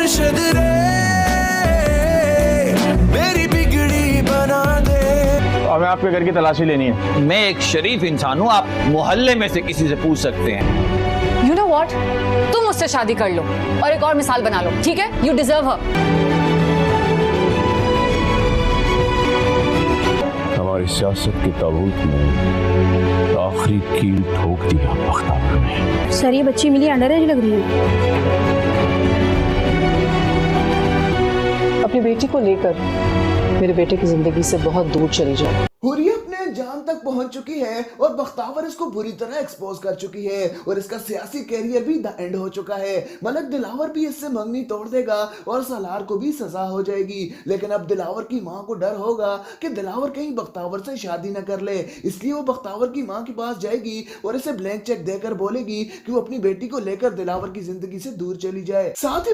मुर्शिद रे मेरी बिगड़ी बना दे। हमें आपके घर की तलाशी लेनी है। मैं एक शरीफ इंसान हूँ, आप मोहल्ले में से किसी से पूछ सकते हैं। यू नो वॉट, तुम मुझसे शादी कर लो और एक और मिसाल बना लो, ठीक है? यू डिजर्व हर। हमारी सियासत के ताबूत में आखिरी कील ठोक दिया बख्तावर ने। सर ये बच्ची मिली अंडर एज लग रही है। अपनी बेटी को लेकर मेरे बेटे की जिंदगी से बहुत दूर चली जाए। हुर्रियत अपने जान तक पहुंच चुकी है और बख्तावर इसको बुरी तरह एक्सपोज कर चुकी है और इसका सियासी कैरियर भी द एंड हो चुका है। मलक दिलावर भी इससे मंगनी तोड़ देगा और सलार को भी सजा हो जाएगी। लेकिन अब दिलावर की मां को डर होगा कि दिलावर कहीं बख्तावर से शादी न कर ले, इसलिए वो बख्तावर की मां के पास जाएगी और इसे ब्लैंक चेक देकर बोलेगी कि वो अपनी बेटी को लेकर दिलावर की जिंदगी से दूर चली जाए। साथ ही